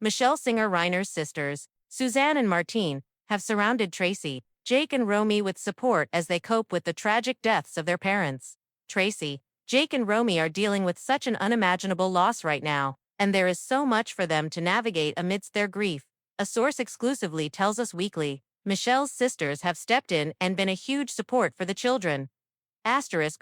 Michele Reiner sisters, Suzanne and Martine, have surrounded Tracy, Jake and Romy with support as they cope with the tragic deaths of their parents. Tracy, Jake and Romy are dealing with such an unimaginable loss right now, and there is so much for them to navigate amidst their grief. A source exclusively tells Us Weekly, Michele's sisters have stepped in and been a huge support for the children.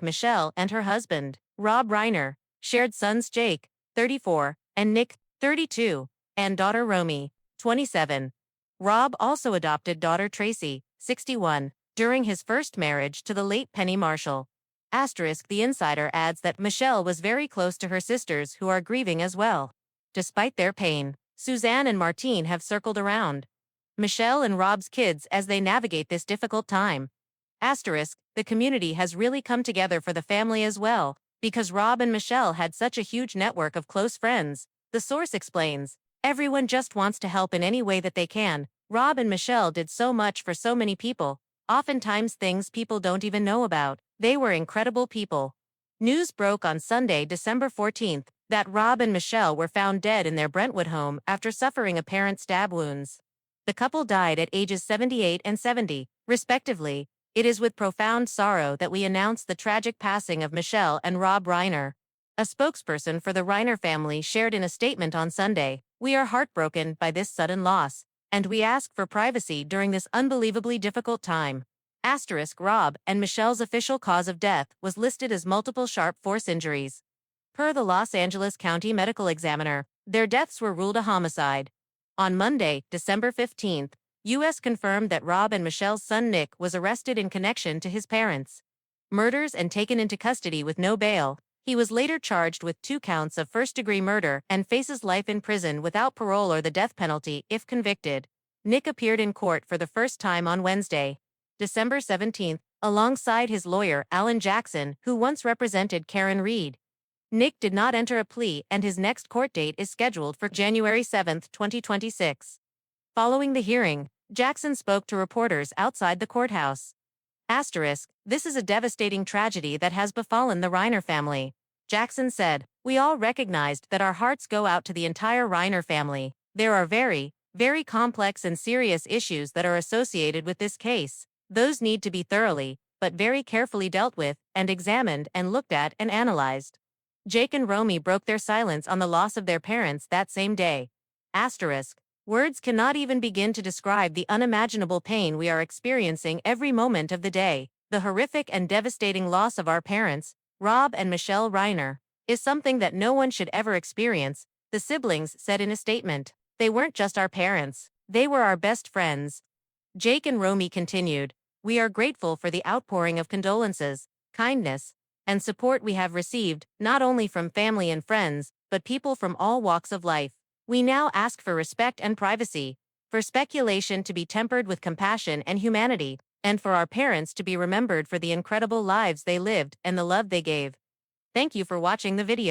Michele and her husband, Rob Reiner, shared sons Jake, 34, and Nick, 32, and daughter Romy, 27. Rob also adopted daughter Tracy, 61, during his first marriage to the late Penny Marshall. The insider adds that Michele was very close to her sisters who are grieving as well. Despite their pain, Suzanne and Martine have circled around Michele and Rob's kids as they navigate this difficult time. The community has really come together for the family as well, because Rob and Michele had such a huge network of close friends. The source explains, everyone just wants to help in any way that they can. Rob and Michele did so much for so many people, oftentimes things people don't even know about. They were incredible people. News broke on Sunday, December 14th, that Rob and Michele were found dead in their Brentwood home after suffering apparent stab wounds. The couple died at ages 78 and 70, respectively. It is with profound sorrow that we announce the tragic passing of Michele and Rob Reiner. A spokesperson for the Reiner family shared in a statement on Sunday, "We are heartbroken by this sudden loss, and we ask for privacy during this unbelievably difficult time." Rob and Michele's official cause of death was listed as multiple sharp force injuries. Per the Los Angeles County Medical Examiner, their deaths were ruled a homicide. On Monday, December 15th, U.S. confirmed that Rob and Michele's son Nick was arrested in connection to his parents' murders and taken into custody with no bail. He was later charged with 2 counts of first-degree murder and faces life in prison without parole or the death penalty if convicted. Nick appeared in court for the first time on Wednesday, December 17th, alongside his lawyer Alan Jackson, who once represented Karen Reed. Nick did not enter a plea, and his next court date is scheduled for January 7, 2026. Following the hearing, Jackson spoke to reporters outside the courthouse. This is a devastating tragedy that has befallen the Reiner family. Jackson said, "We all recognized that our hearts go out to the entire Reiner family. There are very, very complex and serious issues that are associated with this case. Those need to be thoroughly, but very carefully dealt with, and examined and looked at and analyzed." Jake and Romy broke their silence on the loss of their parents that same day. Words cannot even begin to describe the unimaginable pain we are experiencing every moment of the day. The horrific and devastating loss of our parents, Rob and Michele Reiner, is something that no one should ever experience, the siblings said in a statement. They weren't just our parents, they were our best friends. Jake and Romy continued, "We are grateful for the outpouring of condolences, kindness, and support we have received, not only from family and friends, but people from all walks of life. We now ask for respect and privacy, for speculation to be tempered with compassion and humanity, and for our parents to be remembered for the incredible lives they lived and the love they gave." Thank you for watching the video.